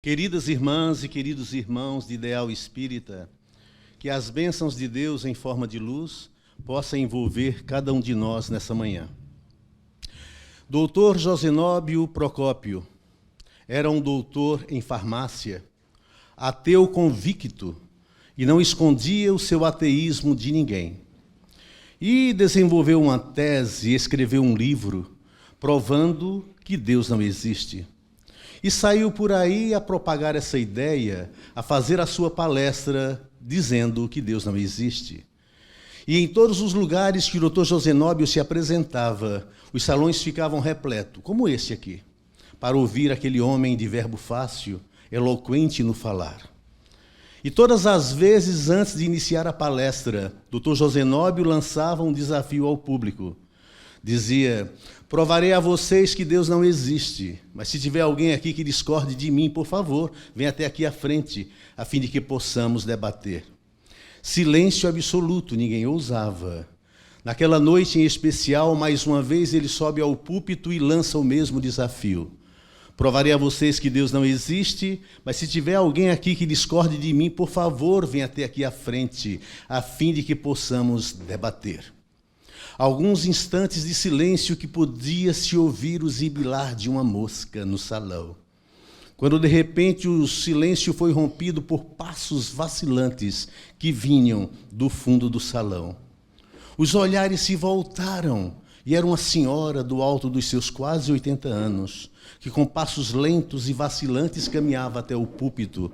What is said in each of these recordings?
Queridas irmãs e queridos irmãos de Ideal Espírita, que as bênçãos de Deus em forma de luz possam envolver cada um de nós nessa manhã. Doutor Josenóbio Procópio era um doutor em farmácia, ateu convicto, e não escondia o seu ateísmo de ninguém. E desenvolveu uma tese e escreveu um livro provando que Deus não existe. E saiu por aí a propagar essa ideia, a fazer a sua palestra dizendo que Deus não existe. E em todos os lugares que o Dr. Josenóbio se apresentava, os salões ficavam repletos, como esse aqui, para ouvir aquele homem de verbo fácil, eloquente no falar. E todas as vezes, antes de iniciar a palestra, Dr. Josenóbio lançava um desafio ao público. Dizia: provarei a vocês que Deus não existe, mas se tiver alguém aqui que discorde de mim, por favor, venha até aqui à frente, a fim de que possamos debater. Silêncio absoluto, ninguém ousava. Naquela noite em especial, mais uma vez, ele sobe ao púlpito e lança o mesmo desafio. Provarei a vocês que Deus não existe, mas se tiver alguém aqui que discorde de mim, por favor, venha até aqui à frente, a fim de que possamos debater. Alguns instantes de silêncio que podia-se ouvir o zibilar de uma mosca no salão. Quando, de repente, o silêncio foi rompido por passos vacilantes que vinham do fundo do salão. Os olhares se voltaram e era uma senhora do alto dos seus quase 80 anos, que com passos lentos e vacilantes caminhava até o púlpito.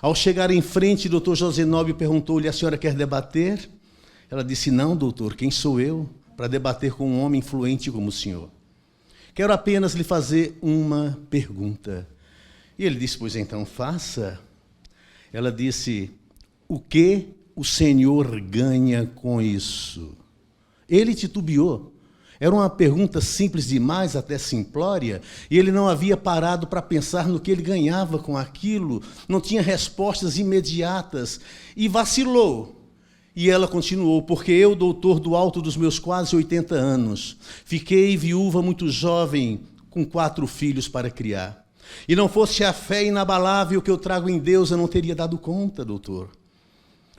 Ao chegar em frente, o Dr. Josenóbio perguntou-lhe: a senhora quer debater? Ela disse: não, doutor, quem sou eu para debater com um homem influente como o senhor? Quero apenas lhe fazer uma pergunta. E ele disse: pois então faça. Ela disse: o que o senhor ganha com isso? Ele titubeou. Era uma pergunta simples demais, até simplória, e ele não havia parado para pensar no que ele ganhava com aquilo, não tinha respostas imediatas, e vacilou. E ela continuou: porque eu, doutor, do alto dos meus quase 80 anos, fiquei viúva muito jovem, com 4 filhos para criar. E não fosse a fé inabalável que eu trago em Deus, eu não teria dado conta, doutor.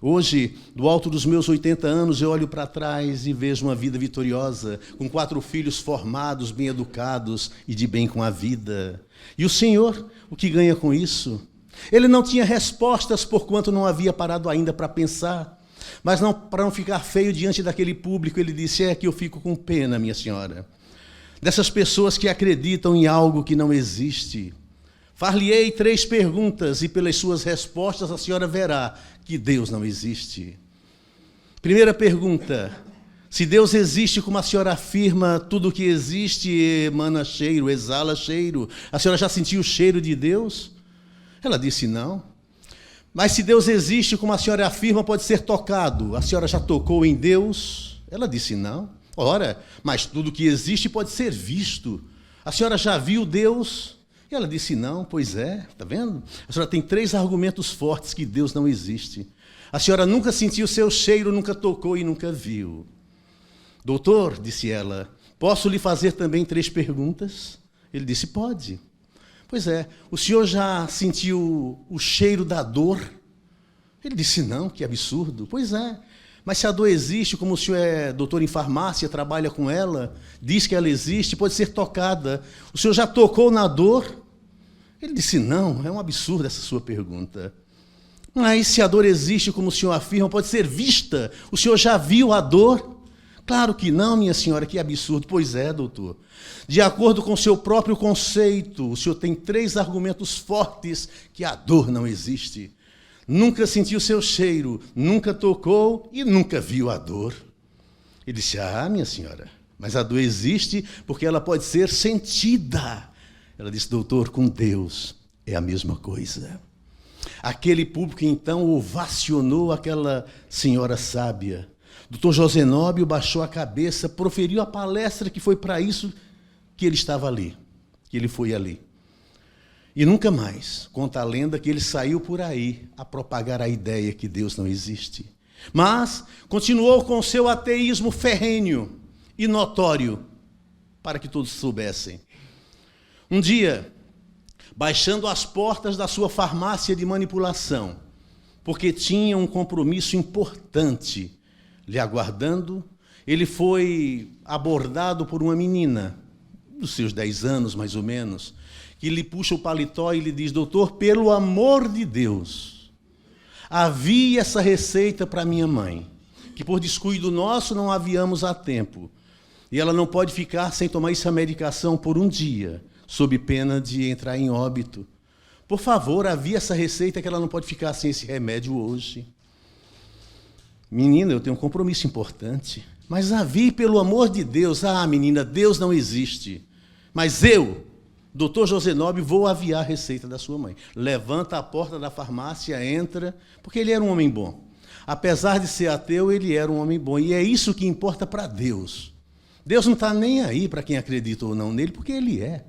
Hoje, do alto dos meus 80 anos, eu olho para trás e vejo uma vida vitoriosa, com 4 filhos formados, bem educados e de bem com a vida. E o senhor, o que ganha com isso? Ele não tinha respostas, porquanto não havia parado ainda para pensar. Mas para não ficar feio diante daquele público, ele disse: é que eu fico com pena, minha senhora, dessas pessoas que acreditam em algo que não existe. Far-lhe-ei 3 perguntas e pelas suas respostas a senhora verá que Deus não existe. Primeira pergunta: se Deus existe como a senhora afirma, tudo que existe emana cheiro, exala cheiro, a senhora já sentiu o cheiro de Deus? Ela disse: não. Mas se Deus existe como a senhora afirma, pode ser tocado, a senhora já tocou em Deus? Ela disse: não. Ora, mas tudo que existe pode ser visto, a senhora já viu Deus? E ela disse: não. Pois é, está vendo? A senhora tem 3 argumentos fortes que Deus não existe. A senhora nunca sentiu o seu cheiro, nunca tocou e nunca viu. Doutor, disse ela, posso lhe fazer também 3 perguntas? Ele disse: pode. Pois é, o senhor já sentiu o cheiro da dor? Ele disse: não, que absurdo. Pois é, mas se a dor existe, como o senhor é doutor em farmácia, trabalha com ela, diz que ela existe, pode ser tocada. O senhor já tocou na dor? Ele disse: não, é um absurdo essa sua pergunta. Mas se a dor existe, como o senhor afirma, pode ser vista. O senhor já viu a dor? Claro que não, minha senhora, que absurdo. Pois é, doutor. De acordo com o seu próprio conceito, o senhor tem 3 argumentos fortes que a dor não existe. Nunca sentiu seu cheiro, nunca tocou e nunca viu a dor. Ele disse: ah, minha senhora, mas a dor existe porque ela pode ser sentida. Ela disse: doutor, com Deus é a mesma coisa. Aquele público então ovacionou aquela senhora sábia. Dr. Josenóbio baixou a cabeça, proferiu a palestra que foi para isso que ele estava ali, que ele foi ali. E nunca mais, conta a lenda, que ele saiu por aí a propagar a ideia que Deus não existe. Mas continuou com seu ateísmo ferrenho e notório, para que todos soubessem. Um dia, baixando as portas da sua farmácia de manipulação, porque tinha um compromisso importante lhe aguardando. Ele foi abordado por uma menina, dos seus 10 anos, mais ou menos, que lhe puxa o paletó e lhe diz: doutor, pelo amor de Deus, havia essa receita para minha mãe, que por descuido nosso não havíamos a tempo, e ela não pode ficar sem tomar essa medicação por um dia, sob pena de entrar em óbito. Por favor, havia essa receita que ela não pode ficar sem esse remédio hoje. Menina, eu tenho um compromisso importante. Mas havia, pelo amor de Deus, menina, Deus não existe. Mas eu, doutor José Nobre, vou aviar a receita da sua mãe. Levanta a porta da farmácia, entra, porque ele era um homem bom. Apesar de ser ateu, ele era um homem bom. E é isso que importa para Deus. Deus não está nem aí para quem acredita ou não nele, porque ele é.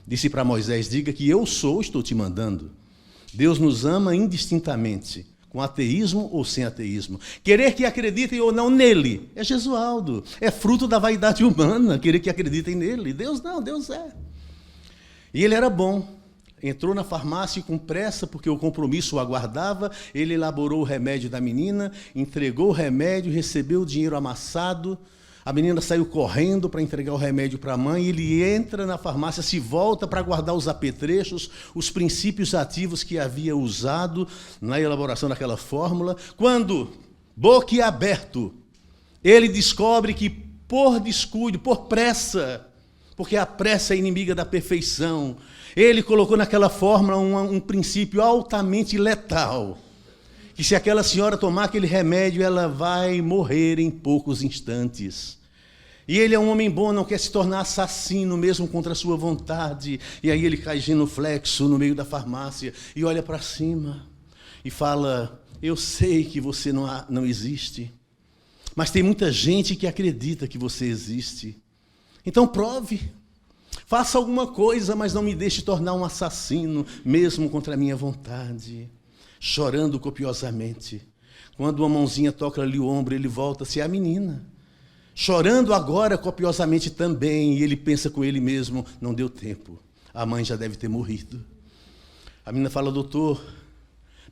Disse para Moisés: diga que eu sou, estou te mandando. Deus nos ama indistintamente, com ateísmo ou sem ateísmo. Querer que acreditem ou não nele é Jesualdo, é fruto da vaidade humana, querer que acreditem nele. Deus não, Deus é. E ele era bom. Entrou na farmácia com pressa, porque o compromisso o aguardava. Ele elaborou o remédio da menina, entregou o remédio, recebeu o dinheiro amassado. A menina saiu correndo para entregar o remédio para a mãe. Ele entra na farmácia, se volta para guardar os apetrechos, os princípios ativos que havia usado na elaboração daquela fórmula. Quando, boquiaberto, ele descobre que por descuido, por pressa, porque a pressa é inimiga da perfeição, ele colocou naquela fórmula um princípio altamente letal, que se aquela senhora tomar aquele remédio, ela vai morrer em poucos instantes. E ele é um homem bom, não quer se tornar assassino mesmo contra a sua vontade. E aí ele cai genuflexo no meio da farmácia e olha para cima e fala: eu sei que você não existe, mas tem muita gente que acredita que você existe. Então prove, faça alguma coisa, mas não me deixe tornar um assassino mesmo contra a minha vontade. Chorando copiosamente. Quando uma mãozinha toca-lhe o ombro, ele volta-se à menina. Chorando agora copiosamente também, e ele pensa com ele mesmo: não deu tempo, a mãe já deve ter morrido. A menina fala: doutor,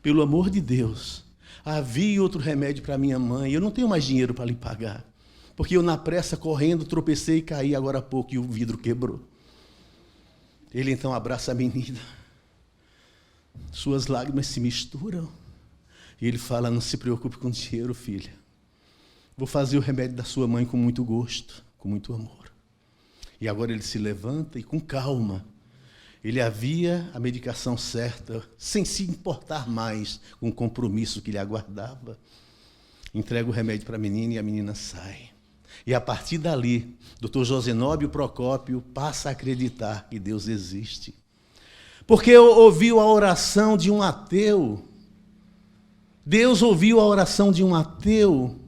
pelo amor de Deus, havia outro remédio para minha mãe, eu não tenho mais dinheiro para lhe pagar, porque eu na pressa, correndo, tropecei e caí agora há pouco e o vidro quebrou. Ele então abraça a menina. Suas lágrimas se misturam. E ele fala: não se preocupe com dinheiro, filha. Vou fazer o remédio da sua mãe com muito gosto, com muito amor. E agora ele se levanta e, com calma, ele havia a medicação certa, sem se importar mais com o compromisso que lhe aguardava. Entrega o remédio para a menina e a menina sai. E a partir dali, Dr. Josenóbio Procópio passa a acreditar que Deus existe. Porque ouviu a oração de um ateu. Deus ouviu a oração de um ateu.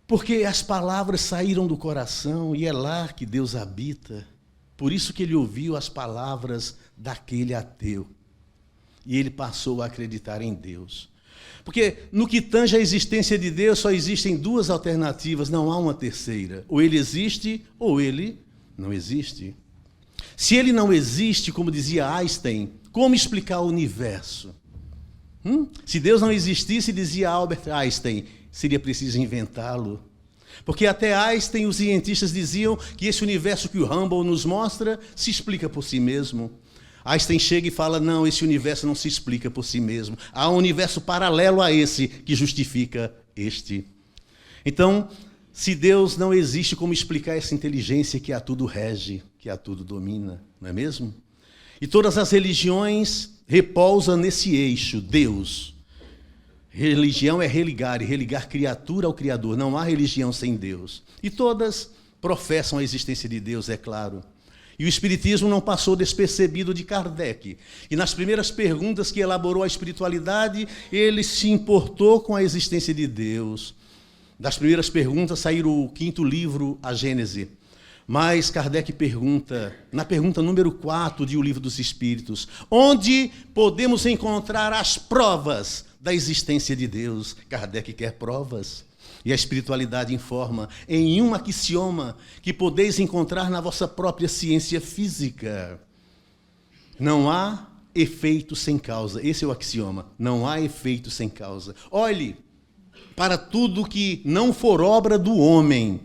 Porque as palavras saíram do coração e é lá que Deus habita. Por isso que ele ouviu as palavras daquele ateu. E ele passou a acreditar em Deus. Porque no que tange a existência de Deus, só existem duas alternativas, não há uma terceira. Ou ele existe, ou ele não existe. Se ele não existe, como dizia Einstein, como explicar o universo? Se Deus não existisse, dizia Albert Einstein, seria preciso inventá-lo. Porque até Einstein, os cientistas diziam que esse universo que o Hubble nos mostra se explica por si mesmo. Einstein chega e fala: não, esse universo não se explica por si mesmo. Há um universo paralelo a esse que justifica este. Então, se Deus não existe, como explicar essa inteligência que a tudo rege, que a tudo domina, não é mesmo? E todas as religiões repousam nesse eixo, Deus. Religião é religar, e religar criatura ao Criador. Não há religião sem Deus. E todas professam a existência de Deus, é claro. E o Espiritismo não passou despercebido de Kardec. E nas primeiras perguntas que elaborou a espiritualidade, ele se importou com a existência de Deus. Das primeiras perguntas saiu o 5º livro, a Gênese. Mas Kardec pergunta, na pergunta número 4 de O Livro dos Espíritos: onde podemos encontrar as provas da existência de Deus? Kardec quer provas. E a espiritualidade informa: em um axioma que podeis encontrar na vossa própria ciência física. Não há efeito sem causa. Esse é o axioma. Não há efeito sem causa. Olhe para tudo que não for obra do homem,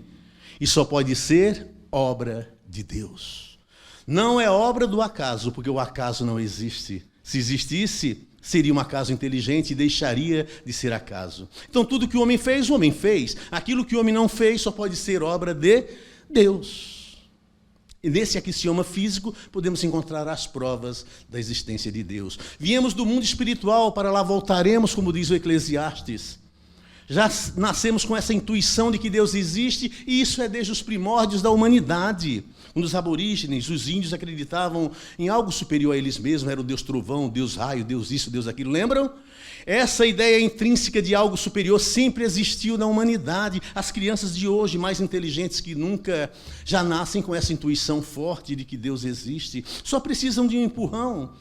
e só pode ser obra de Deus. Não é obra do acaso, porque o acaso não existe. Se existisse, seria um acaso inteligente e deixaria de ser acaso. Então, tudo que o homem fez. Aquilo que o homem não fez só pode ser obra de Deus. E nesse axioma físico, podemos encontrar as provas da existência de Deus. Viemos do mundo espiritual, para lá voltaremos, como diz o Eclesiastes. Já nascemos com essa intuição de que Deus existe, e isso é desde os primórdios da humanidade. Quando os aborígenes, os índios, acreditavam em algo superior a eles mesmos, era o Deus trovão, Deus raio, Deus isso, Deus aquilo, lembram? Essa ideia intrínseca de algo superior sempre existiu na humanidade. As crianças de hoje, mais inteligentes que nunca, já nascem com essa intuição forte de que Deus existe. Só precisam de um empurrão,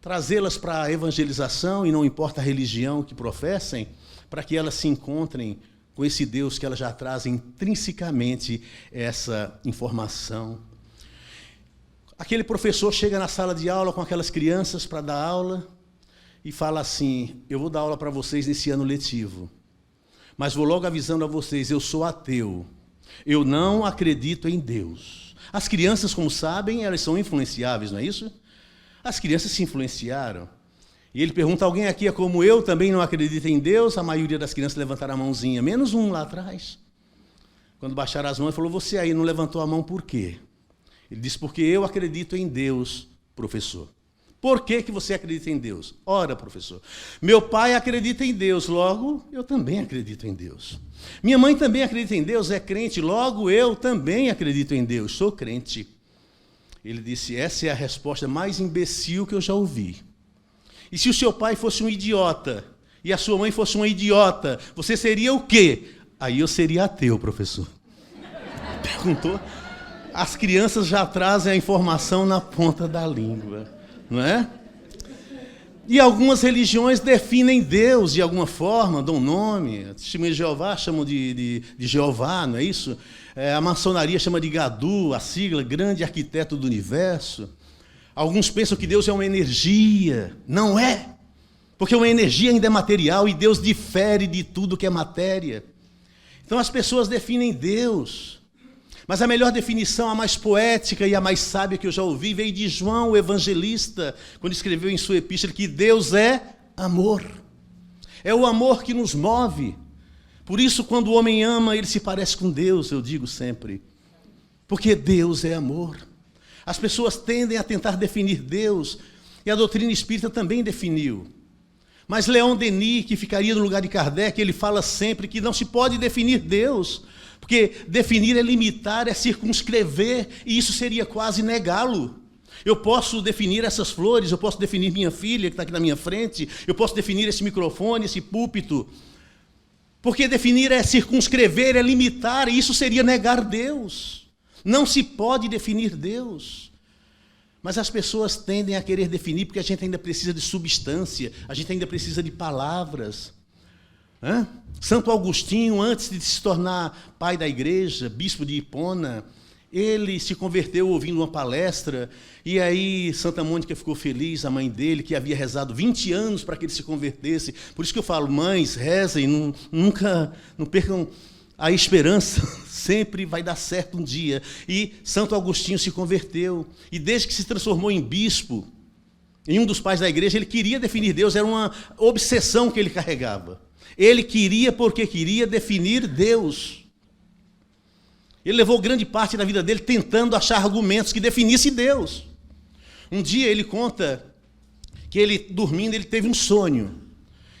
trazê-las para a evangelização, e não importa a religião que professem, para que elas se encontrem com esse Deus que elas já trazem intrinsecamente essa informação. Aquele professor chega na sala de aula com aquelas crianças para dar aula e fala assim: eu vou dar aula para vocês nesse ano letivo, mas vou logo avisando a vocês, eu sou ateu, eu não acredito em Deus. As crianças, como sabem, elas são influenciáveis, não é isso? As crianças se influenciaram. E ele pergunta: alguém aqui é como eu, também não acredita em Deus? A maioria das crianças levantaram a mãozinha, menos um lá atrás. Quando baixaram as mãos, ele falou: você aí não levantou a mão por quê? Ele disse: porque eu acredito em Deus, professor. Por que você acredita em Deus? Ora, professor, meu pai acredita em Deus, logo eu também acredito em Deus. Minha mãe também acredita em Deus, é crente, logo eu também acredito em Deus, sou crente. Ele disse: essa é a resposta mais imbecil que eu já ouvi. E se o seu pai fosse um idiota e a sua mãe fosse uma idiota, você seria o quê? Aí eu seria ateu, professor. Perguntou? As crianças já trazem a informação na ponta da língua, não é? E algumas religiões definem Deus de alguma forma, dão nome. A Testemunha de Jeová chamam de Jeová, não é isso? A maçonaria chama de Gadu, a sigla, grande arquiteto do universo. Alguns pensam que Deus é uma energia. Não é. Porque uma energia ainda é material e Deus difere de tudo que é matéria. Então as pessoas definem Deus. Mas a melhor definição, a mais poética e a mais sábia que eu já ouvi, veio de João, o evangelista, quando escreveu em sua epístola que Deus é amor. É o amor que nos move. Por isso, quando o homem ama, ele se parece com Deus, eu digo sempre. Porque Deus é amor. As pessoas tendem a tentar definir Deus, e a doutrina espírita também definiu. Mas Leon Denis, que ficaria no lugar de Kardec, ele fala sempre que não se pode definir Deus, porque definir é limitar, é circunscrever, e isso seria quase negá-lo. Eu posso definir essas flores, eu posso definir minha filha que está aqui na minha frente, eu posso definir esse microfone, esse púlpito, porque definir é circunscrever, é limitar, e isso seria negar Deus. Não se pode definir Deus. Mas as pessoas tendem a querer definir porque a gente ainda precisa de substância, a gente ainda precisa de palavras. Santo Agostinho, antes de se tornar pai da igreja, bispo de Hipona, ele se converteu ouvindo uma palestra, e aí Santa Mônica ficou feliz, a mãe dele, que havia rezado 20 anos para que ele se convertesse. Por isso que eu falo: mães, rezem, não percam a esperança, sempre vai dar certo um dia. E Santo Agostinho se converteu, e desde que se transformou em bispo, em um dos pais da igreja, ele queria definir Deus, era uma obsessão que ele carregava. Ele queria porque queria definir Deus. Ele levou grande parte da vida dele tentando achar argumentos que definissem Deus. Um dia ele conta que ele, dormindo, ele teve um sonho.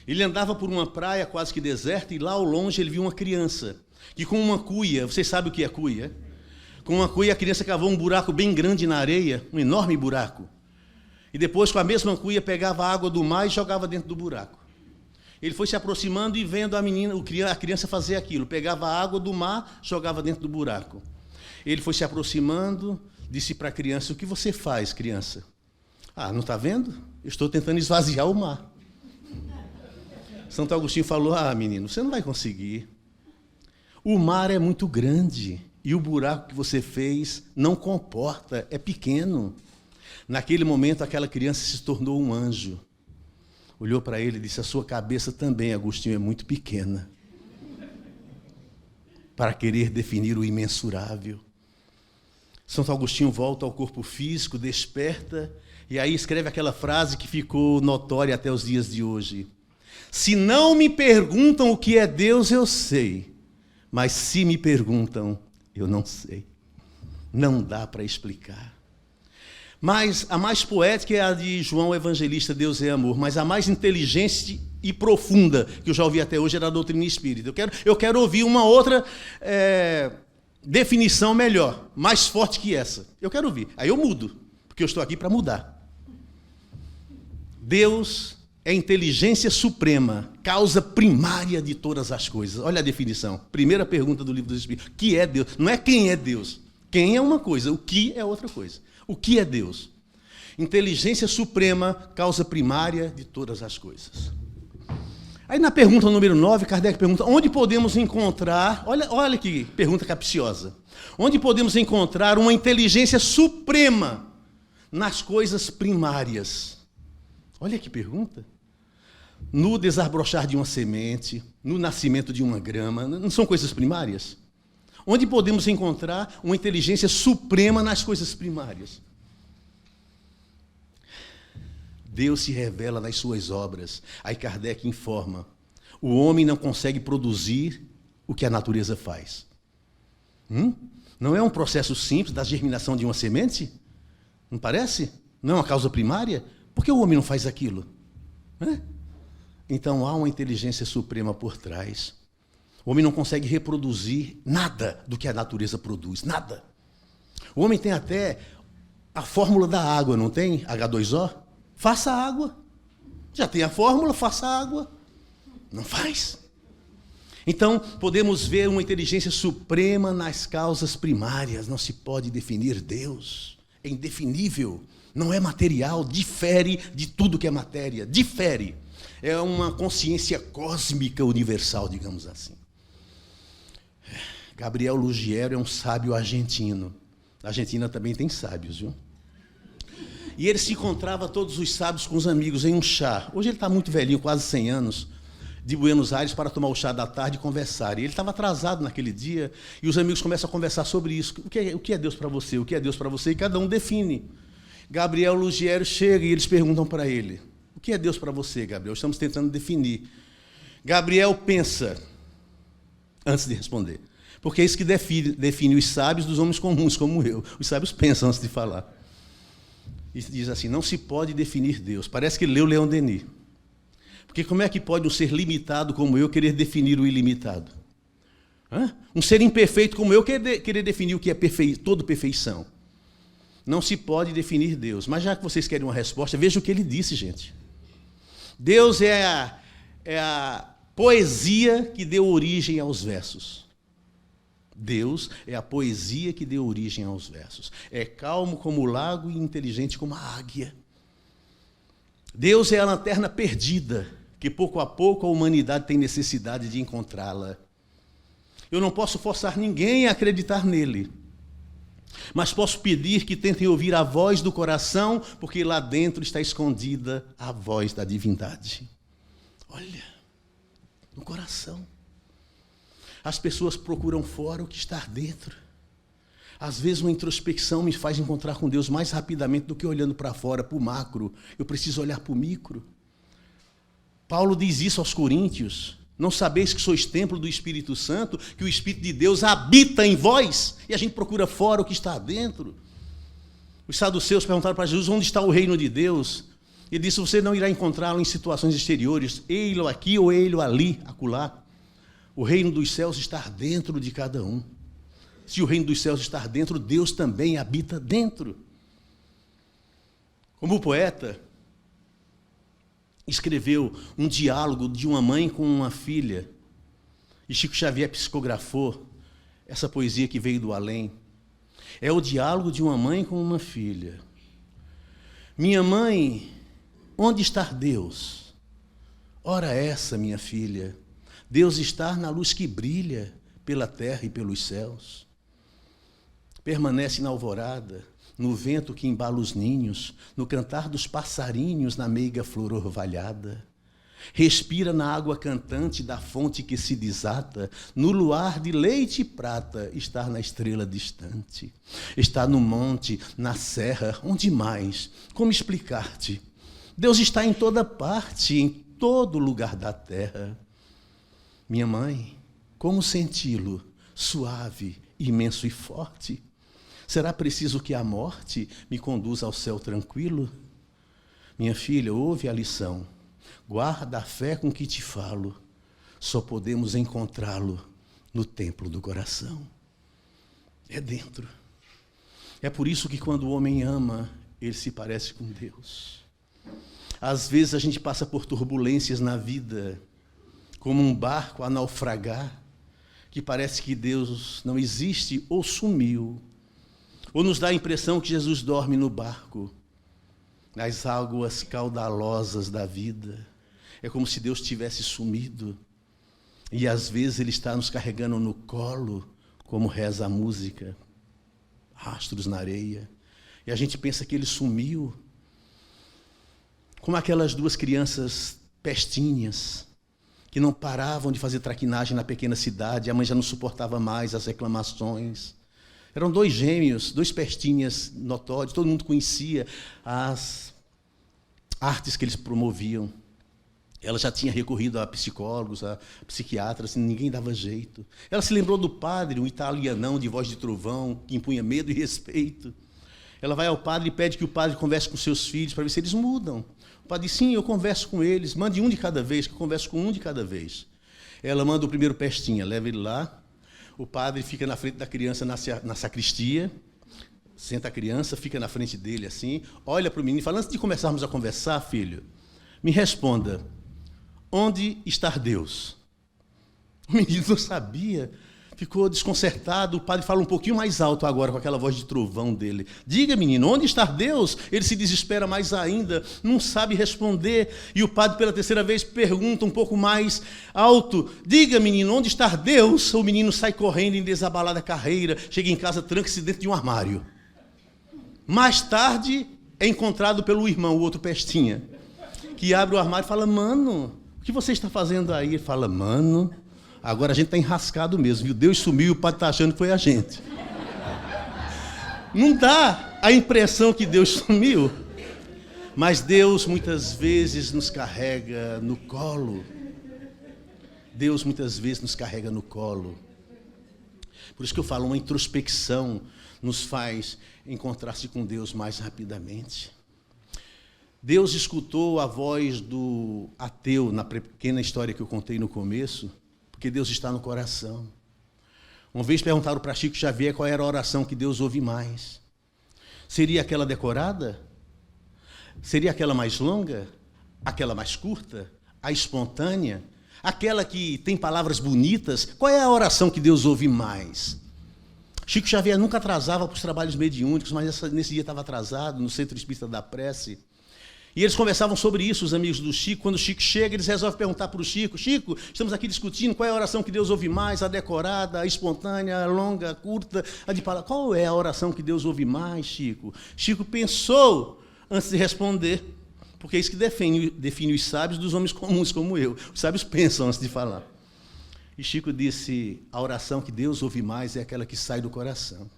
Ele andava por uma praia quase que deserta, e lá ao longe ele viu uma criança que, com uma cuia, vocês sabem o que é cuia? Com uma cuia a criança cavou um buraco bem grande na areia, um enorme buraco. E depois, com a mesma cuia, pegava a água do mar e jogava dentro do buraco. Ele foi se aproximando e vendo a criança fazer aquilo. Pegava a água do mar, jogava dentro do buraco. Ele foi se aproximando, disse para a criança: o que você faz, criança? Ah, não está vendo? Eu estou tentando esvaziar o mar. Santo Agostinho falou: ah, menino, você não vai conseguir. O mar é muito grande e o buraco que você fez não comporta, é pequeno. Naquele momento, aquela criança se tornou um anjo. Olhou para ele e disse: a sua cabeça também, Agostinho, é muito pequena para querer definir o imensurável. Santo Agostinho volta ao corpo físico, desperta, e aí escreve aquela frase que ficou notória até os dias de hoje: se não me perguntam o que é Deus, eu sei, mas se me perguntam, eu não sei. Não dá para explicar. Mas a mais poética é a de João Evangelista, Deus é amor, mas a mais inteligente e profunda que eu já ouvi até hoje é da doutrina espírita. Eu quero ouvir uma outra definição melhor, mais forte que essa. Eu quero ouvir. Aí eu mudo, porque eu estou aqui para mudar. Deus é inteligência suprema, causa primária de todas as coisas. Olha a definição. Primeira pergunta do Livro dos Espíritos. O que é Deus? Não é quem é Deus. Quem é uma coisa, o que é outra coisa. O que é Deus? Inteligência suprema, causa primária de todas as coisas. Aí na pergunta número 9, Kardec pergunta: onde podemos encontrar, olha que pergunta capciosa, onde podemos encontrar uma inteligência suprema nas coisas primárias? Olha que pergunta. No desabrochar de uma semente, no nascimento de uma grama, não são coisas primárias? Onde podemos encontrar uma inteligência suprema nas coisas primárias? Deus se revela nas suas obras. Aí Kardec informa: o homem não consegue produzir o que a natureza faz. Não é um processo simples da germinação de uma semente? Não parece? Não é uma causa primária? Por que o homem não faz aquilo? Então há uma inteligência suprema por trás. O homem não consegue reproduzir nada do que a natureza produz, nada. O homem tem até a fórmula da água, não tem? H2O? Faça água. Já tem a fórmula, faça água. Não faz. Então, podemos ver uma inteligência suprema nas causas primárias. Não se pode definir Deus. É indefinível. Não é material, difere de tudo que é matéria. Difere. É uma consciência cósmica universal, digamos assim. Gabriel Ruggiero é um sábio argentino. A Argentina também tem sábios, viu? E ele se encontrava todos os sábados com os amigos em um chá. Hoje ele está muito velhinho, quase 100 anos, de Buenos Aires, para tomar o chá da tarde e conversar. E ele estava atrasado naquele dia, e os amigos começam a conversar sobre isso. O que é Deus para você? O que é Deus para você? E cada um define. Gabriel Ruggiero chega e eles perguntam para ele: o que é Deus para você, Gabriel? Estamos tentando definir. Gabriel pensa antes de responder. Porque é isso que define os sábios dos homens comuns, como eu. Os sábios pensam antes de falar. E diz assim: não se pode definir Deus. Parece que leu Leon Denis. Porque como é que pode um ser limitado como eu querer definir o ilimitado? Um ser imperfeito como eu querer definir o que é toda perfeição? Não se pode definir Deus. Mas já que vocês querem uma resposta, veja o que ele disse, gente. Deus é a poesia que deu origem aos versos. Deus é a poesia que deu origem aos versos. É calmo como o lago e inteligente como a águia. Deus é a lanterna perdida, que pouco a pouco a humanidade tem necessidade de encontrá-la. Eu não posso forçar ninguém a acreditar nele, mas posso pedir que tentem ouvir a voz do coração, porque lá dentro está escondida a voz da divindade. Olha, no coração. As pessoas procuram fora o que está dentro. Às vezes uma introspecção me faz encontrar com Deus mais rapidamente do que olhando para fora, para o macro. Eu preciso olhar para o micro. Paulo diz isso aos Coríntios: não sabeis que sois templo do Espírito Santo, que o Espírito de Deus habita em vós? E a gente procura fora o que está dentro. Os saduceus perguntaram para Jesus: onde está o reino de Deus? Ele disse: você não irá encontrá-lo em situações exteriores, ei-lo aqui ou ei-lo ali, acolá. O reino dos céus está dentro de cada um. Se o reino dos céus está dentro, Deus também habita dentro. Como poeta, escreveu um diálogo de uma mãe com uma filha, e Chico Xavier psicografou essa poesia que veio do além. É o diálogo de uma mãe com uma filha. Minha mãe, onde está Deus? Ora essa, minha filha, Deus está na luz que brilha pela terra e pelos céus. Permanece na alvorada, no vento que embala os ninhos, no cantar dos passarinhos na meiga flor orvalhada. Respira na água cantante da fonte que se desata, no luar de leite e prata, estar na estrela distante. Está no monte, na serra, onde mais? Como explicar-te? Deus está em toda parte, em todo lugar da terra. Minha mãe, como senti-lo, suave, imenso e forte? Será preciso que a morte me conduza ao céu tranquilo? Minha filha, ouve a lição. Guarda a fé com que te falo. Só podemos encontrá-lo no templo do coração. É dentro. É por isso que quando o homem ama, ele se parece com Deus. Às vezes a gente passa por turbulências na vida, como um barco a naufragar, que parece que Deus não existe ou sumiu. Ou nos dá a impressão que Jesus dorme no barco, nas águas caudalosas da vida. É como se Deus tivesse sumido. E às vezes Ele está nos carregando no colo, como reza a música, rastros na areia. E a gente pensa que Ele sumiu. Como aquelas duas crianças pestinhas, que não paravam de fazer traquinagem na pequena cidade, a mãe já não suportava mais as reclamações. Eram dois gêmeos, dois pestinhas notórios, todo mundo conhecia as artes que eles promoviam. Ela já tinha recorrido a psicólogos, a psiquiatras, ninguém dava jeito. Ela se lembrou do padre, um italianão de voz de trovão, que impunha medo e respeito. Ela vai ao padre e pede que o padre converse com seus filhos para ver se eles mudam. O padre diz, sim, eu converso com eles, mande um de cada vez, que eu converso com um de cada vez. Ela manda o primeiro pestinha, leva ele lá. O padre fica na frente da criança na sacristia, senta a criança, fica na frente dele assim, olha para o menino e fala, antes de começarmos a conversar, filho, me responda, onde está Deus? O menino não sabia, ficou desconcertado. O padre fala um pouquinho mais alto agora, com aquela voz de trovão dele. Diga, menino, onde está Deus? Ele se desespera mais ainda, não sabe responder. E o padre, pela terceira vez, pergunta um pouco mais alto. Diga, menino, onde está Deus? O menino sai correndo em desabalada carreira, chega em casa, tranca-se dentro de um armário. Mais tarde, é encontrado pelo irmão, o outro pestinha, que abre o armário e fala, mano, o que você está fazendo aí? Ele fala, mano, agora a gente está enrascado mesmo, viu? Deus sumiu e o padre está achando que foi a gente. Não dá a impressão que Deus sumiu, mas Deus muitas vezes nos carrega no colo. Deus muitas vezes nos carrega no colo. Por isso que eu falo, uma introspecção nos faz encontrar-se com Deus mais rapidamente. Deus escutou a voz do ateu na pequena história que eu contei no começo, porque Deus está no coração. Uma vez perguntaram para Chico Xavier qual era a oração que Deus ouve mais. Seria aquela decorada? Seria aquela mais longa? Aquela mais curta? A espontânea? Aquela que tem palavras bonitas? Qual é a oração que Deus ouve mais? Chico Xavier nunca atrasava para os trabalhos mediúnicos, mas nesse dia estava atrasado, no Centro Espírita da Prece. E eles conversavam sobre isso, os amigos do Chico. Quando o Chico chega, eles resolvem perguntar para o Chico, Chico, estamos aqui discutindo qual é a oração que Deus ouve mais, a decorada, a espontânea, a longa, a curta, a de palavra. Qual é a oração que Deus ouve mais, Chico? Chico pensou antes de responder, porque é isso que define os sábios dos homens comuns como eu. Os sábios pensam antes de falar. E Chico disse, a oração que Deus ouve mais é aquela que sai do coração.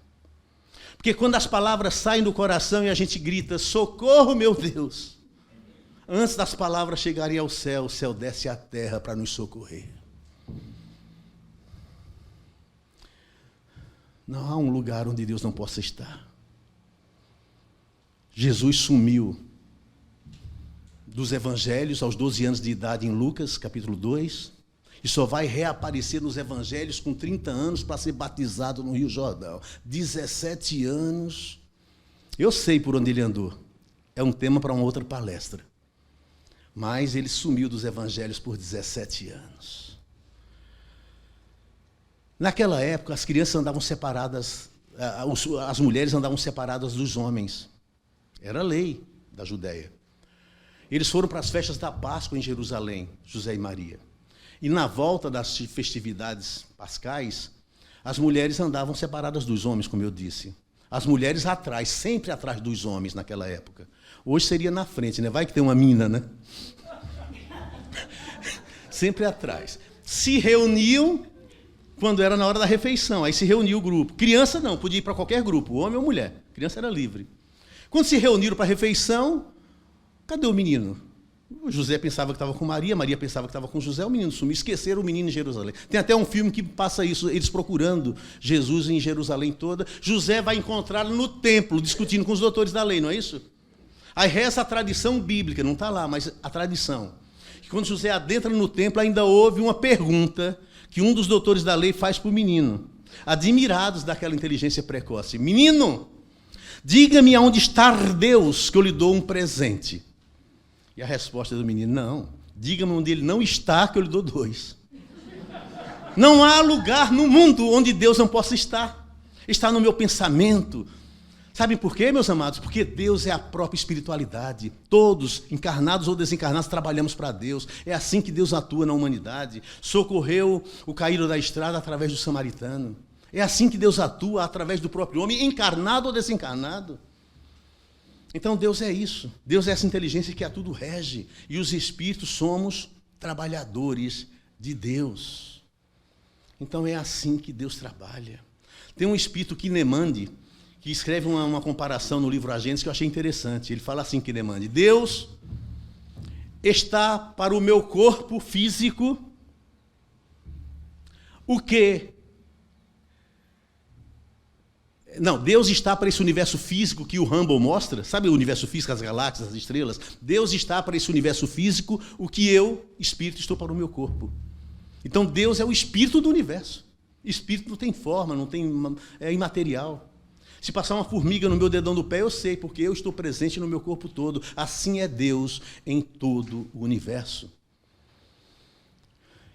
Porque quando as palavras saem do coração e a gente grita, socorro, meu Deus, antes das palavras chegarem ao céu, o céu desce à terra para nos socorrer. Não há um lugar onde Deus não possa estar. Jesus sumiu dos evangelhos aos 12 anos de idade em Lucas, capítulo 2, e só vai reaparecer nos evangelhos com 30 anos para ser batizado no Rio Jordão. 17 anos. Eu sei por onde ele andou. É um tema para uma outra palestra. Mas ele sumiu dos evangelhos por 17 anos. Naquela época, as crianças andavam separadas, as mulheres andavam separadas dos homens. Era lei da Judéia. Eles foram para as festas da Páscoa em Jerusalém, José e Maria. E na volta das festividades pascais, as mulheres andavam separadas dos homens, como eu disse. As mulheres atrás, sempre atrás dos homens naquela época. Hoje seria na frente, né? Vai que tem uma mina, né? Sempre atrás. Se reuniam quando era na hora da refeição, aí se reunia o grupo. Criança não, podia ir para qualquer grupo, homem ou mulher. Criança era livre. Quando se reuniram para a refeição, cadê o menino? O José pensava que estava com Maria, Maria pensava que estava com José, o menino sumiu, esqueceram o menino em Jerusalém. Tem até um filme que passa isso, eles procurando Jesus em Jerusalém toda. José vai encontrá-lo no templo, discutindo com os doutores da lei, não é isso? Aí reza a tradição bíblica, não está lá, mas a tradição. Que quando José adentra no templo, ainda houve uma pergunta que um dos doutores da lei faz para o menino, admirados daquela inteligência precoce. Menino, diga-me aonde está Deus, que eu lhe dou um presente. E a resposta do menino, não, diga-me onde ele não está, que eu lhe dou 2. Não há lugar no mundo onde Deus não possa estar. Está no meu pensamento. Sabem por quê, meus amados? Porque Deus é a própria espiritualidade. Todos, encarnados ou desencarnados, trabalhamos para Deus. É assim que Deus atua na humanidade. Socorreu o caído da estrada através do samaritano. É assim que Deus atua através do próprio homem, encarnado ou desencarnado. Então Deus é isso. Deus é essa inteligência que a tudo rege. E os espíritos somos trabalhadores de Deus. Então é assim que Deus trabalha. Tem um espírito Quinemande, que escreve uma comparação no livro A Gênesis que eu achei interessante. Ele fala assim, Quinemande: Deus está para o meu corpo físico o que... Não, Deus está para esse universo físico que o Hubble mostra. Sabe o universo físico, as galáxias, as estrelas? Deus está para esse universo físico o que eu, espírito, estou para o meu corpo. Então Deus é o espírito do universo. Espírito não tem forma, não tem, é imaterial. Se passar uma formiga no meu dedão do pé, eu sei, porque eu estou presente no meu corpo todo. Assim é Deus em todo o universo.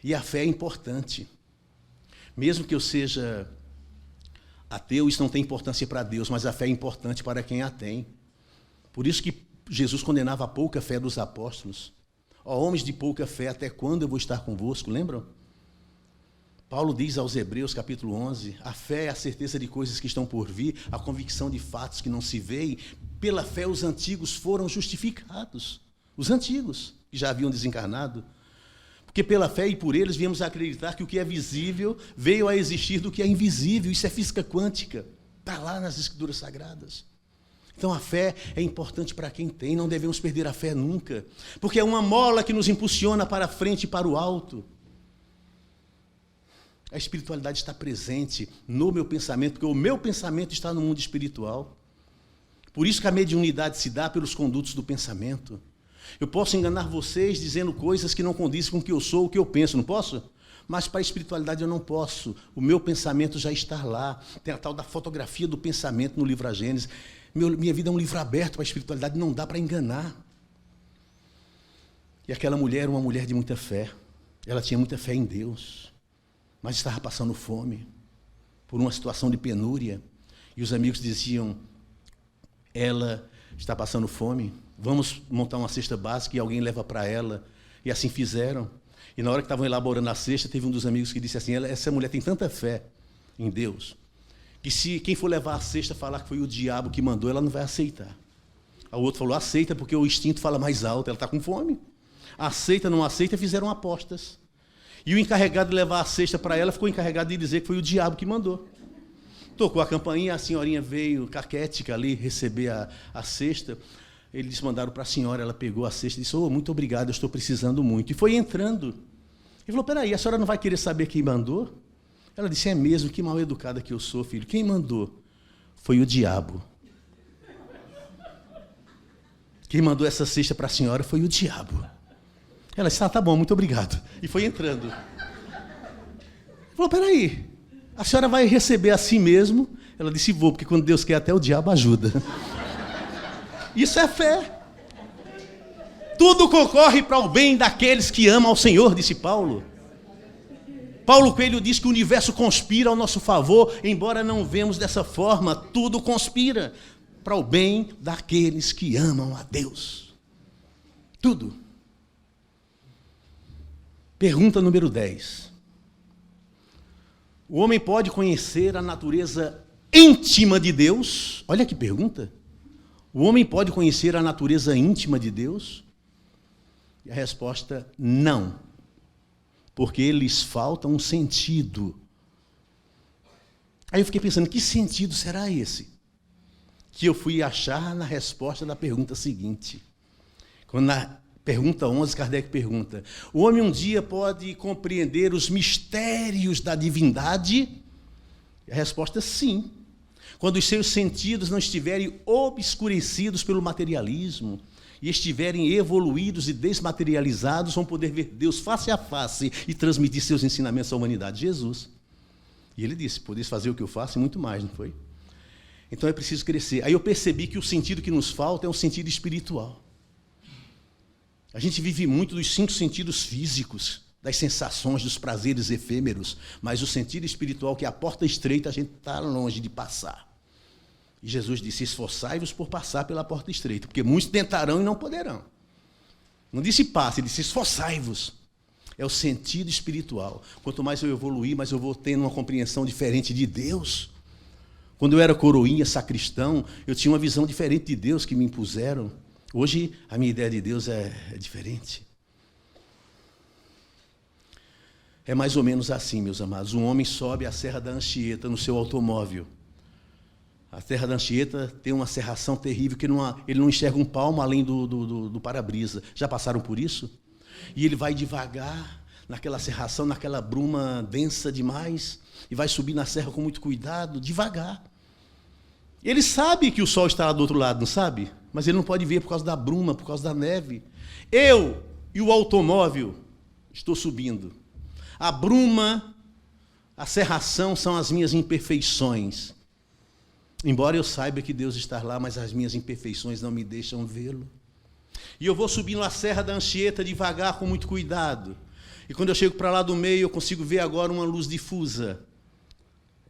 E a fé é importante. Mesmo que eu seja ateu, isso não tem importância para Deus, mas a fé é importante para quem a tem. Por isso que Jesus condenava a pouca fé dos apóstolos. Ó, homens de pouca fé, até quando eu vou estar convosco? Lembram? Paulo diz aos Hebreus, capítulo 11, a fé é a certeza de coisas que estão por vir, a convicção de fatos que não se veem. Pela fé os antigos foram justificados. Os antigos, que já haviam desencarnado. Porque pela fé e por eles viemos a acreditar que o que é visível veio a existir do que é invisível. Isso é física quântica. Está lá nas Escrituras Sagradas. Então a fé é importante para quem tem, não devemos perder a fé nunca. Porque é uma mola que nos impulsiona para frente e para o alto. A espiritualidade está presente no meu pensamento, porque o meu pensamento está no mundo espiritual. Por isso que a mediunidade se dá pelos condutos do pensamento. Eu posso enganar vocês dizendo coisas que não condizem com o que eu sou, o que eu penso, não posso? Mas para a espiritualidade eu não posso. O meu pensamento já está lá. Tem a tal da fotografia do pensamento no livro A Gênesis. Minha vida é um livro aberto para a espiritualidade, não dá para enganar. E aquela mulher era uma mulher de muita fé. Ela tinha muita fé em Deus, mas estava passando fome, por uma situação de penúria. E os amigos diziam, ela está passando fome, vamos montar uma cesta básica e alguém leva para ela. E assim fizeram. E na hora que estavam elaborando a cesta, teve um dos amigos que disse assim, essa mulher tem tanta fé em Deus, que se quem for levar a cesta falar que foi o diabo que mandou, ela não vai aceitar. O outro falou, aceita, porque o instinto fala mais alto, ela está com fome. Aceita, não aceita, fizeram apostas. E o encarregado de levar a cesta para ela ficou encarregado de dizer que foi o diabo que mandou. Tocou a campainha, a senhorinha veio caquética ali receber a cesta. Eles mandaram para a senhora, ela pegou a cesta e disse, muito obrigado, eu estou precisando muito. E foi entrando. Ele falou, peraí, a senhora não vai querer saber quem mandou? Ela disse, é mesmo, que mal educada que eu sou, filho. Quem mandou? Foi o diabo. Quem mandou essa cesta para a senhora foi o diabo. Ela disse, tá bom, muito obrigado. E foi entrando. Ele falou, peraí, a senhora vai receber a si mesmo? Ela disse, vou, porque quando Deus quer, até o diabo ajuda. Isso é fé. Tudo concorre para o bem daqueles que amam ao Senhor, disse Paulo. Paulo Coelho diz que o universo conspira ao nosso favor, embora não vemos dessa forma, tudo conspira para o bem daqueles que amam a Deus. Tudo. Pergunta número 10. O homem pode conhecer a natureza íntima de Deus? Olha que pergunta. O homem pode conhecer a natureza íntima de Deus? E a resposta, não. Porque lhes falta um sentido. Aí eu fiquei pensando, que sentido será esse? Que eu fui achar na resposta da pergunta seguinte. Quando na pergunta 11, Kardec pergunta, o homem um dia pode compreender os mistérios da divindade? E a resposta, sim. Quando os seus sentidos não estiverem obscurecidos pelo materialismo e estiverem evoluídos e desmaterializados, vão poder ver Deus face a face e transmitir seus ensinamentos à humanidade. Jesus. E ele disse, podeis fazer o que eu faço e muito mais, não foi? Então é preciso crescer. Aí eu percebi que o sentido que nos falta é um sentido espiritual. A gente vive muito dos 5 sentidos físicos, das sensações, dos prazeres efêmeros, mas o sentido espiritual, que é a porta estreita, a gente está longe de passar. E Jesus disse, esforçai-vos por passar pela porta estreita, porque muitos tentarão e não poderão. Não disse passe, ele disse esforçai-vos. É o sentido espiritual. Quanto mais eu evoluir, mais eu vou tendo uma compreensão diferente de Deus. Quando eu era coroinha, sacristão, eu tinha uma visão diferente de Deus que me impuseram. Hoje, a minha ideia de Deus é diferente. É mais ou menos assim, meus amados. Um homem sobe a Serra da Anchieta no seu automóvel. A Serra da Anchieta tem uma serração terrível, que ele não enxerga um palmo além do para-brisa. Já passaram por isso? E ele vai devagar naquela serração, naquela bruma densa demais, e vai subir na serra com muito cuidado, devagar. Ele sabe que o sol está lá do outro lado, não sabe? Mas ele não pode ver por causa da bruma, por causa da neve. Eu e o automóvel estou subindo. A bruma, a serração são as minhas imperfeições. Embora eu saiba que Deus está lá, mas as minhas imperfeições não me deixam vê-lo. E eu vou subindo a Serra da Anchieta devagar, com muito cuidado. E quando eu chego para lá do meio, eu consigo ver agora uma luz difusa.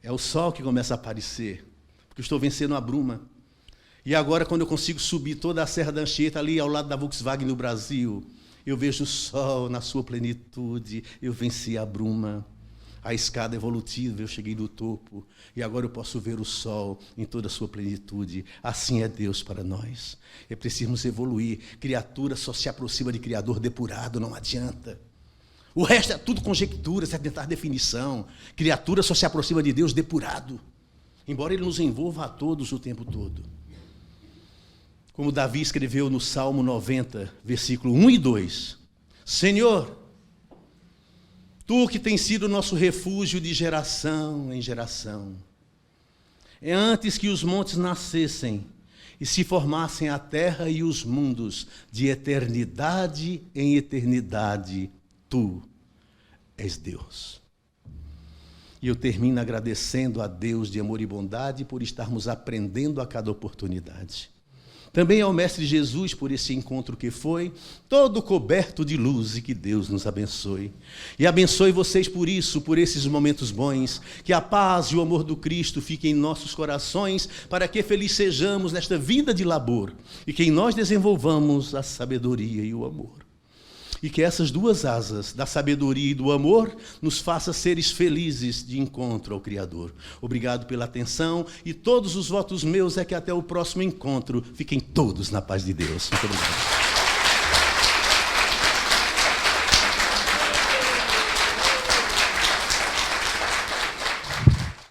É o sol que começa a aparecer, porque eu estou vencendo a bruma. E agora, quando eu consigo subir toda a Serra da Anchieta, ali ao lado da Volkswagen no Brasil, eu vejo o sol na sua plenitude, eu venci a bruma. A escada evolutiva, eu cheguei no topo, e agora eu posso ver o sol em toda a sua plenitude. Assim é Deus para nós. É preciso evoluir. Criatura só se aproxima de Criador depurado, não adianta. O resto é tudo conjectura, é tentar definição. Criatura só se aproxima de Deus depurado, embora Ele nos envolva a todos o tempo todo. Como Davi escreveu no Salmo 90, versículo 1 e 2. Senhor, Tu que tens sido nosso refúgio de geração em geração. É antes que os montes nascessem e se formassem a terra e os mundos, de eternidade em eternidade, Tu és Deus. E eu termino agradecendo a Deus de amor e bondade por estarmos aprendendo a cada oportunidade. Também ao Mestre Jesus por esse encontro que foi, todo coberto de luz, e que Deus nos abençoe. E abençoe vocês por isso, por esses momentos bons, que a paz e o amor do Cristo fiquem em nossos corações, para que felizes sejamos nesta vida de labor, e que em nós desenvolvamos a sabedoria e o amor. E que essas duas asas, da sabedoria e do amor, nos façam seres felizes de encontro ao Criador. Obrigado pela atenção, e todos os votos meus é que até o próximo encontro fiquem todos na paz de Deus. Muito obrigado.